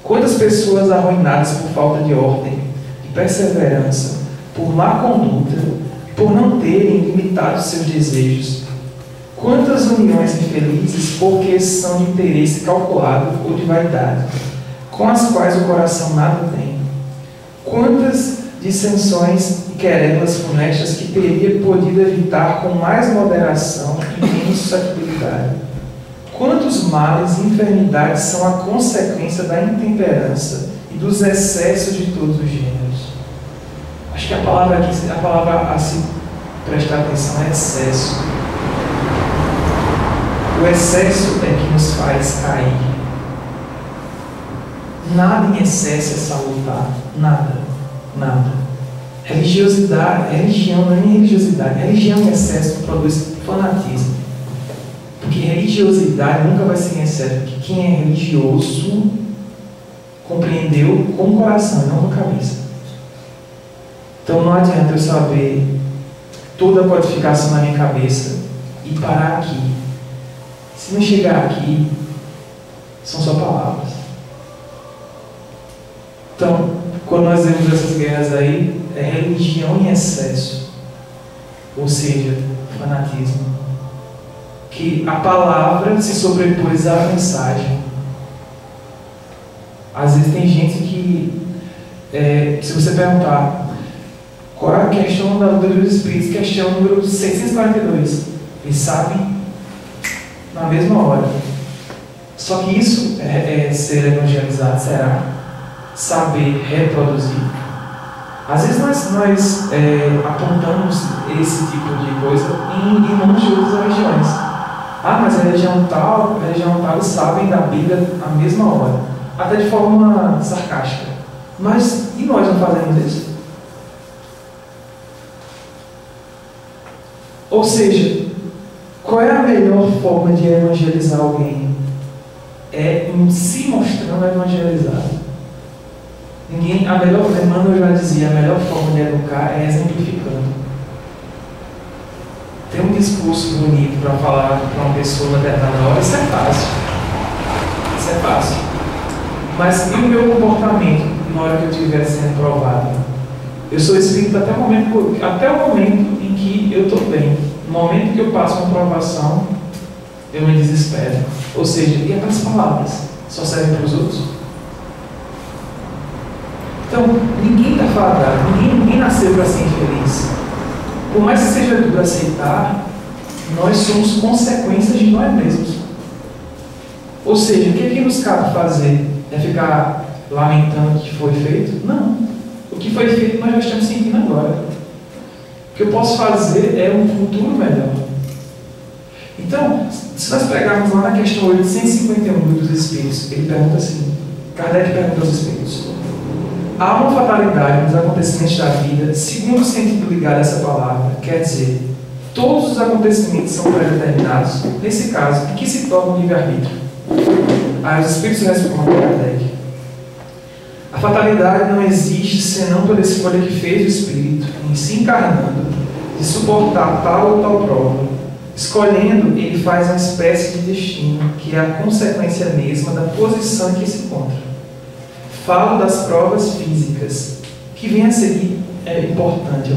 Quantas pessoas arruinadas por falta de ordem, de perseverança, por má conduta, por não terem limitado seus desejos? Quantas uniões infelizes porque são de interesse calculado ou de vaidade, com as quais o coração nada tem? Quantas dissensões e querelas funestas que teria podido evitar com mais moderação e menos suscetibilidade? Quantos males e enfermidades são a consequência da intemperança e dos excessos de todos os gêneros? Acho que a palavra a se prestar atenção é excesso. O excesso é que nos faz cair. Nada em excesso é salutar. Nada. Religião não é nem religiosidade. Religião em excesso produz fanatismo. Porque religiosidade nunca vai ser em excesso. Porque quem é religioso compreendeu com o coração e não com a cabeça. Então não adianta eu saber toda a codificação na minha cabeça e parar aqui. Se não chegar aqui, são só palavras. Então, quando nós vemos essas guerras aí, é religião em excesso, ou seja, fanatismo, que a palavra se sobrepôs à mensagem. Às vezes tem gente que, se você perguntar qual é a questão da luta dos espíritos, questão número 642, eles sabem na mesma hora. Só que isso é ser evangelizado, será? Saber reproduzir. Às vezes nós apontamos esse tipo de coisa em nomes de outras religiões. Ah, mas a religião tal, eles sabem da Bíblia na mesma hora. Até de forma sarcástica. Mas e nós não fazemos isso? Ou seja, qual é a melhor forma de evangelizar alguém? É se mostrando evangelizado. A melhor, Emmanuel já dizia, a melhor forma de educar é exemplificando. Ter um discurso bonito para falar para uma pessoa na determinada hora, isso é fácil. Isso é fácil. Mas e o meu comportamento na hora que eu estiver sendo provado? Eu sou espírita até o momento em que eu estou bem. No momento que eu passo uma provação, eu me desespero. Ou seja, e aquelas palavras só servem para os outros? Então, ninguém está fadado, ninguém nasceu para ser infeliz. Por mais que seja duro aceitar, nós somos consequências de nós mesmos. Ou seja, o que nos cabe fazer? É ficar lamentando o que foi feito? Não. O que foi feito nós já estamos sentindo agora. O que eu posso fazer é um futuro melhor. Então, se nós pegarmos lá na questão 851 dos Espíritos, ele pergunta assim, Kardec pergunta aos Espíritos: há uma fatalidade nos acontecimentos da vida, segundo o sentido ligado a essa palavra, quer dizer, todos os acontecimentos são pré-determinados, nesse caso, em que se torna o livre-arbítrio? Aí os Espíritos respondem a Kardec: a fatalidade não existe senão pela escolha que fez o Espírito, em se encarnando, de suportar tal ou tal prova. Escolhendo, ele faz uma espécie de destino, que é a consequência mesma da posição em que se encontra. Falo das provas físicas, que vem a seguir é importante.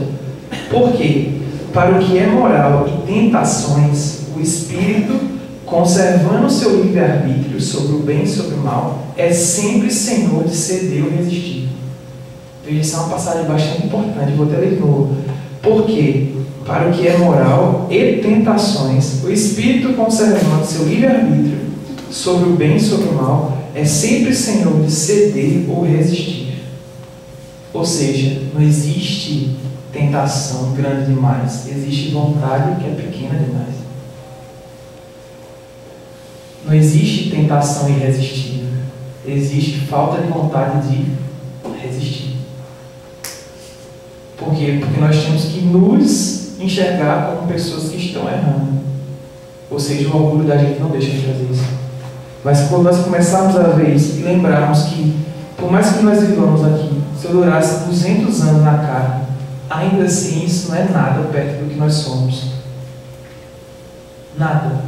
Por quê? Para o que é moral e tentações, o Espírito, conservando o seu livre-arbítrio sobre o bem e sobre o mal, é sempre senhor de ceder ou resistir. Veja, isso é uma passagem bastante importante, vou até ler de novo. Por quê? Para o que é moral e tentações, o Espírito, conservando seu livre-arbítrio sobre o bem e sobre o mal, é sempre senhor de ceder ou resistir. Ou seja, não existe tentação grande demais, existe vontade que é pequena demais. Não existe tentação irresistível, existe falta de vontade de resistir. Por quê? Porque nós temos que nos enxergar como pessoas que estão errando. Ou seja, o orgulho da gente não deixa de fazer isso. Mas quando nós começarmos a ver isso e lembrarmos que, por mais que nós vivamos aqui, se eu durasse 200 anos na carne, ainda assim isso não é nada perto do que nós somos. Nada.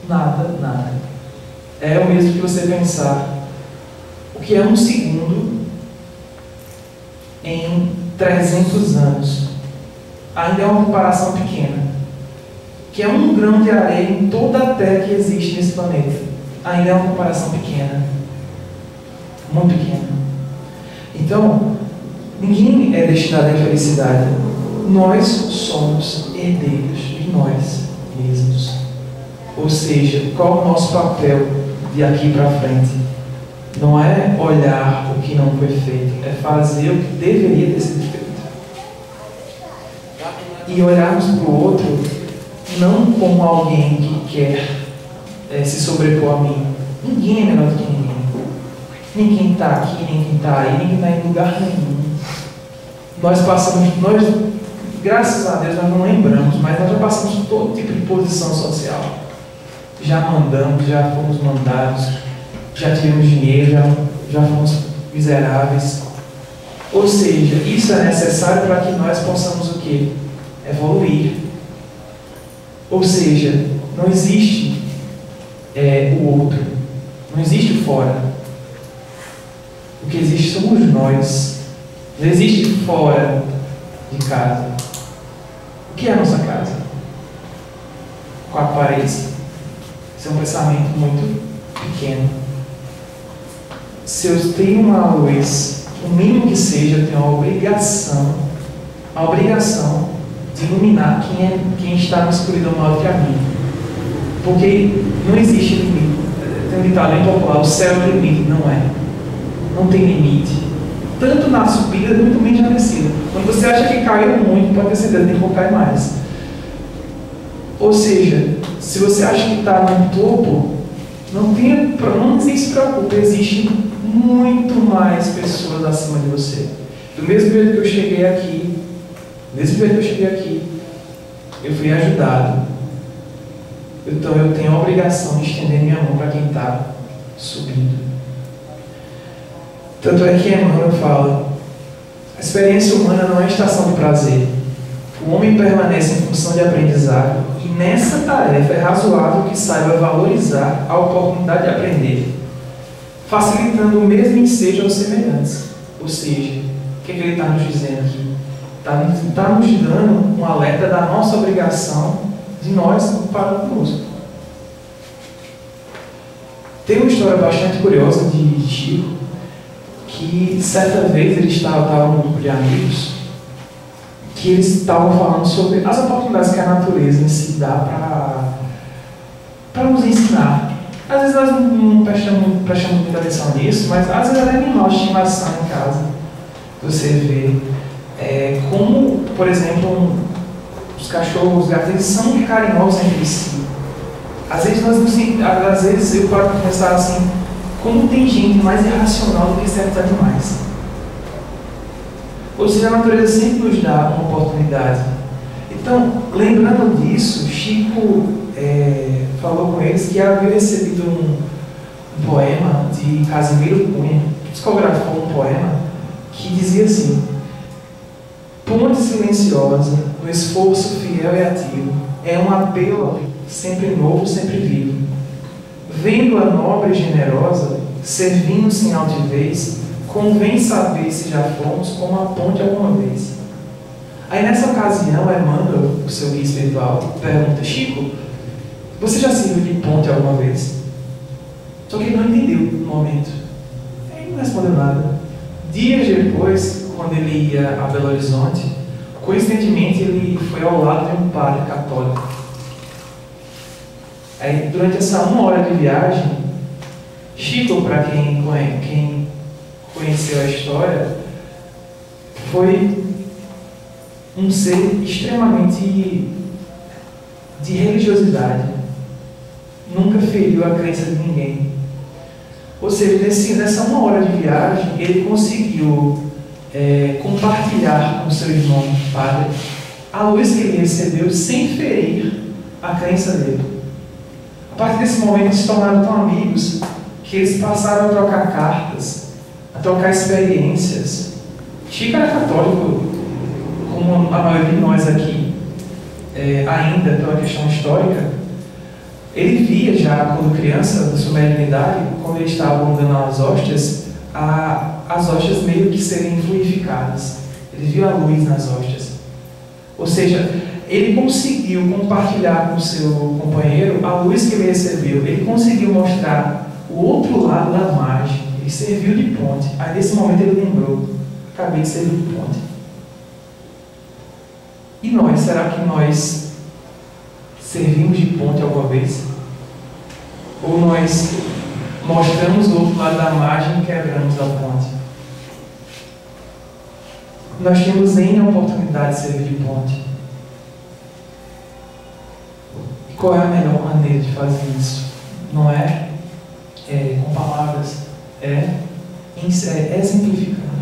Nada, nada. É o mesmo que você pensar o que é um segundo em 300 anos. Ainda é uma comparação pequena. Que é um grão de areia em toda a terra que existe nesse planeta. Ainda é uma comparação pequena. Muito pequena. Então, ninguém é destinado à infelicidade. Nós somos herdeiros de nós mesmos. Ou seja, qual o nosso papel de aqui para frente? Não é olhar o que não foi feito, é fazer o que deveria ter sido feito. E olharmos para o outro não como alguém que quer se sobrepor a mim. Ninguém é melhor do que ninguém. Nem quem está aqui, nem quem está aí, nem quem está em lugar nenhum. Nós passamos, graças a Deus, nós não lembramos, mas nós já passamos por todo tipo de posição social. Já mandamos, já fomos mandados, já tivemos dinheiro, já fomos miseráveis. Ou seja, isso é necessário para que nós possamos o quê? Evoluir. Ou seja, não existe o outro, não existe o fora. O que existe somos nós. Não existe fora de casa. O que é a nossa casa? Quatro paredes. Isso é um pensamento muito pequeno. Se eu tenho uma luz, o mínimo que seja, eu tenho a obrigação de iluminar quem está na escuridão maior que a mim. Porque não existe limite. Tem um ditado bem popular: o céu é o limite. Não é. Não tem limite. Tanto na subida, muito menos na descida. Quando você acha que caiu muito, pode ter certeza que tem que cair mais. Ou seja, se você acha que está no topo, não se preocupe, existe muito mais pessoas acima de você. Do mesmo jeito que eu cheguei aqui, eu fui ajudado. Então eu tenho a obrigação de estender minha mão para quem está subindo. Tanto é que Emmanuel fala: a experiência humana não é estação de prazer. O homem permanece em função de aprendizado, e nessa tarefa é razoável que saiba valorizar a oportunidade de aprender, facilitando o mesmo ensejo aos semelhantes. Ou seja, o que ele está nos dizendo aqui? Está nos dando um alerta da nossa obrigação de nós para conosco. Tem uma história bastante curiosa de Chico, que certa vez ele estava num grupo de amigos que eles estavam falando sobre as oportunidades que a natureza em si dá para nos ensinar. Às vezes nós não prestamos muita atenção nisso, mas às vezes é animal de estimação em casa. Você vê como, por exemplo, os cachorros, os gatos, eles são carinhosos entre si. Às vezes eu paro para pensar assim: como tem gente mais irracional do que certos animais. Ou seja, a natureza sempre nos dá uma oportunidade. Então, lembrando disso, Chico falou com eles que havia recebido um poema de Casimiro Cunha, que psicografou um poema que dizia assim: ponte silenciosa, no esforço fiel e ativo, é um apelo sempre novo, sempre vivo. Vendo-a nobre e generosa, servindo sem altivez, convém saber se já fomos como a ponte alguma vez. Aí nessa ocasião, Emmanuel, o seu guia espiritual, pergunta: Chico, você já serviu de ponte alguma vez? Só que ele não entendeu no momento. Ele não respondeu nada. Dias depois, quando ele ia a Belo Horizonte, coincidentemente ele foi ao lado de um padre católico. Aí, durante essa 1 hora de viagem, Chico, para quem conheceu a história, foi um ser extremamente de religiosidade. Nunca feriu a crença de ninguém. Ou seja, nessa 1 hora de viagem, ele conseguiu compartilhar com seu irmão padre a luz que ele recebeu sem ferir a crença dele. A partir desse momento, eles se tornaram tão amigos que eles passaram a trocar cartas, a trocar experiências. Chico era católico, como a maioria de nós aqui, ainda pela questão histórica. Ele via já, quando criança, na sua mediunidade, quando ele estava dando as hóstias, as hóstias meio que serem fluidificadas. Ele viu a luz nas hóstias. Ou seja, ele conseguiu compartilhar com o seu companheiro a luz que ele recebeu. Ele conseguiu mostrar o outro lado da margem. Ele serviu de ponte. Aí, nesse momento, ele lembrou: acabei de servir de ponte. E nós? Será que nós servimos de ponte alguma vez? Ou nós mostramos o outro lado da margem e quebramos a ponte? Nós temos N oportunidade de servir de ponte. E qual é a melhor maneira de fazer isso? Não é com palavras, é exemplificando.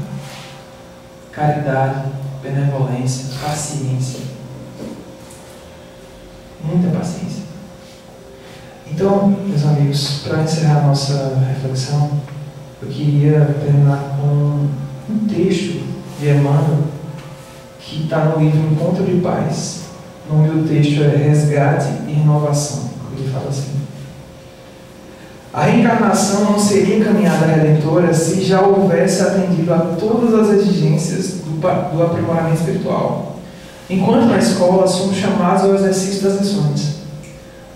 Caridade, benevolência, paciência. Muita paciência. Então, meus amigos, para encerrar a nossa reflexão, eu queria terminar com um texto de Emmanuel que está no livro Encontro de Paz. O nome do texto é Resgate e Renovação. Ele fala assim: A reencarnação não seria caminhada redentora se já houvesse atendido a todas as exigências do aprimoramento espiritual. Enquanto na escola somos chamados ao exercício das lições.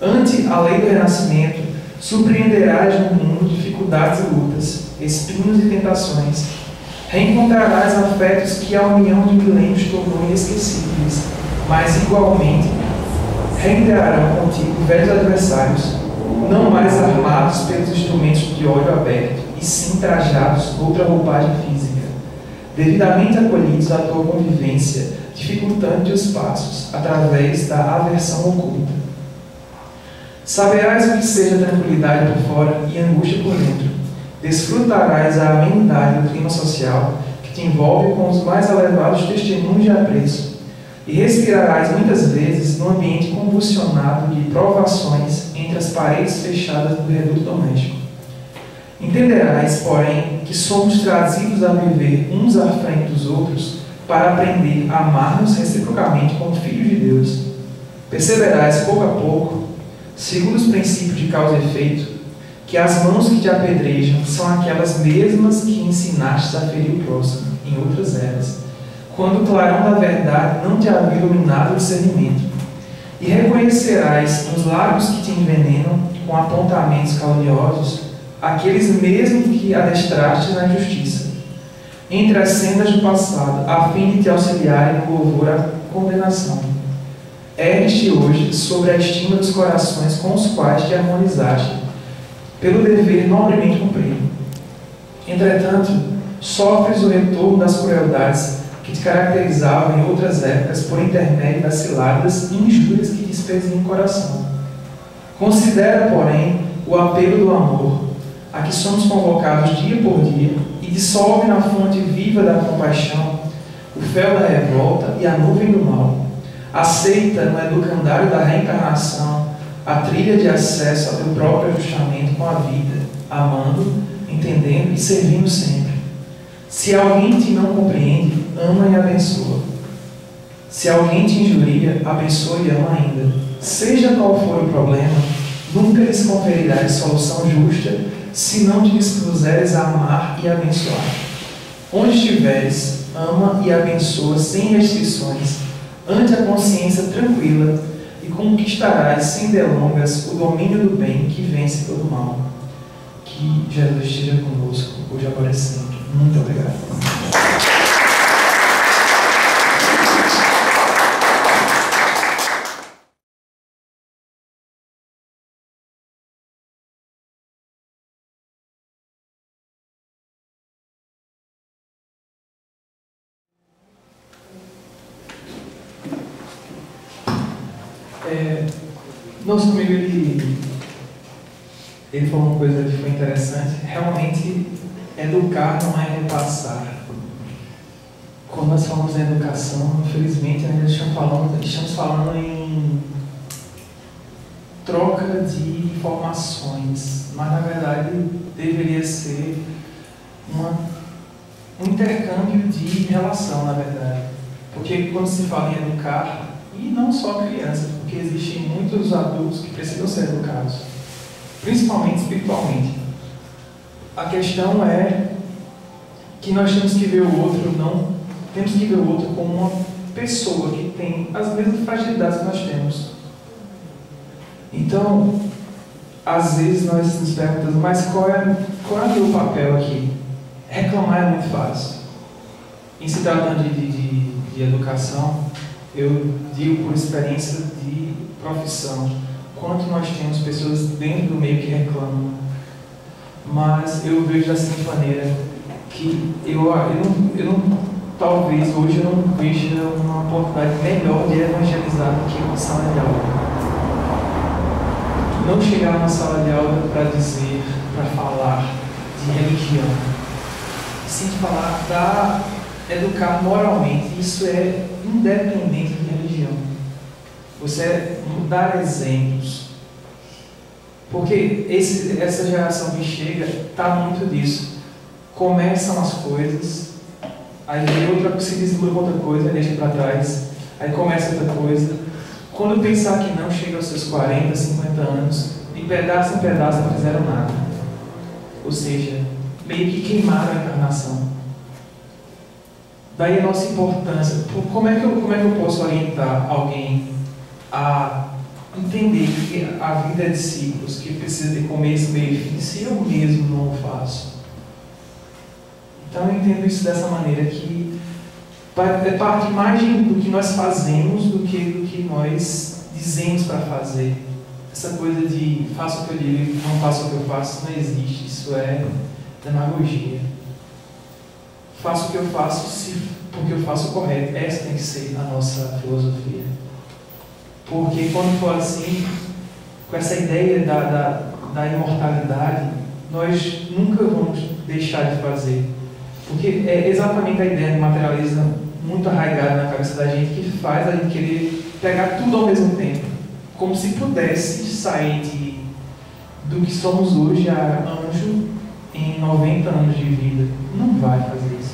Ante a lei do renascimento, surpreenderás no mundo dificuldades e lutas, espinhos e tentações. Reencontrarás afetos que a união de milênios tornou inesquecíveis, mas igualmente reentrarão contigo velhos adversários, não mais armados pelos instrumentos de ódio aberto, e sim trajados outra roupagem física, devidamente acolhidos à tua convivência, dificultando-te os passos, através da aversão oculta. Saberás o que seja tranquilidade por fora e angústia por dentro. Desfrutarás a amenidade do clima social que te envolve com os mais elevados testemunhos de apreço, e respirarás muitas vezes num ambiente convulsionado de provações entre as paredes fechadas do reduto doméstico. Entenderás, porém, que somos trazidos a viver uns à frente dos outros para aprender a amar-nos reciprocamente como filhos de Deus. Perceberás, pouco a pouco, segundo os princípios de causa e efeito, que as mãos que te apedrejam são aquelas mesmas que ensinaste a ferir o próximo em outras eras, quando o clarão da verdade não te havia iluminado o discernimento, e reconhecerás nos lábios que te envenenam com apontamentos caluniosos aqueles mesmos que adestraste na injustiça, entre as sendas do passado, a fim de te auxiliarem no louvor à condenação. Ergues-te hoje sobre a estima dos corações com os quais te harmonizaste, pelo dever nobremente cumprido. Entretanto, sofres o retorno das crueldades que te caracterizavam em outras épocas por intermédio das ciladas e injúrias que despeziam o coração. Considera, porém, o apelo do amor, a que somos convocados dia por dia, e dissolve na fonte viva da compaixão o fel da revolta e a nuvem do mal. Aceita no educandário da reencarnação a trilha de acesso ao teu próprio ajustamento com a vida, amando, entendendo e servindo sempre. Se alguém te não compreende, ama e abençoa. Se alguém te injuria, abençoa e ama ainda. Seja qual for o problema, nunca lhes conferirás solução justa, se não te dispuseres a amar e abençoar. Onde estiveres, ama e abençoa sem restrições, ante a consciência tranquila, e conquistarás sem delongas o domínio do bem que vence todo o mal. Que Jesus esteja conosco, hoje, agora e sempre. Muito obrigado. Nosso amigo, ele falou uma coisa que foi interessante. Realmente, educar não é repassar. Quando nós falamos em educação, infelizmente, nós estamos falando em troca de informações, mas na verdade deveria ser um intercâmbio de relação, na verdade. Porque quando se fala em educar, e não só crianças, porque existem muitos adultos que precisam ser educados, principalmente espiritualmente. A questão é que nós temos que ver o outro, não temos que ver o outro como uma pessoa que tem as mesmas fragilidades que nós temos. Então, às vezes nós nos perguntamos, mas qual é o meu papel aqui? Reclamar é muito fácil. Em se tratando de educação, eu digo por experiência de profissão, quanto nós temos pessoas dentro do meio que reclamam. Mas eu vejo da seguinte maneira, que talvez hoje eu não veja uma oportunidade melhor de evangelizar do que uma sala de aula. Não chegar numa sala de aula para dizer, para falar de religião, sim de falar, para educar moralmente. Isso é independente de religião. Você dar exemplos. Porque essa geração que chega está muito disso. Começam as coisas, aí se desenvolve outra coisa, deixa para trás, aí começa outra coisa. Quando pensar que não, chega aos seus 40, 50 anos, de pedaço em pedaço não fizeram nada. ou seja, meio que queimaram a encarnação. Daí a nossa importância. Como é que eu posso orientar alguém a entender que a vida é de ciclos, que precisa de começo, meio e fim, se eu mesmo não o faço? Então eu entendo isso dessa maneira, que é parte mais do que nós fazemos do que nós dizemos para fazer. Essa coisa de faço o que eu digo e não faço o que eu faço não existe. Isso é demagogia. Faço o que eu faço porque eu faço o correto. Essa tem que ser a nossa filosofia. Porque quando for assim, com essa ideia da imortalidade, nós nunca vamos deixar de fazer. Porque é exatamente a ideia do materialismo muito arraigada na cabeça da gente que faz a gente querer pegar tudo ao mesmo tempo. Como se pudesse sair do que somos hoje a anjo em 90 anos de vida. Não vai fazer isso.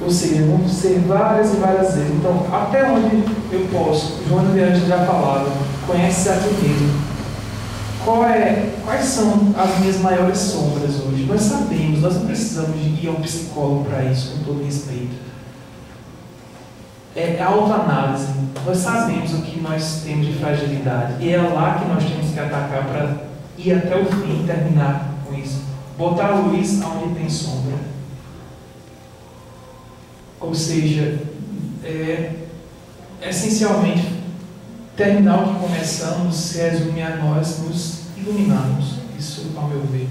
Ou seja, vamos ser várias e várias vezes. Então, até onde eu posso? João de Anjos já falava, conhece a ti mesmo. Quais são as minhas maiores sombras hoje? Nós sabemos, nós não precisamos de ir a um psicólogo para isso, com todo respeito. É autoanálise. Nós sabemos o que nós temos de fragilidade. E é lá que nós temos que atacar para ir até o fim e terminar com isso. Botar a luz onde tem sombra. Ou seja, essencialmente, terminar o que começamos se resume a nós nos iluminarmos. Isso, ao meu ver,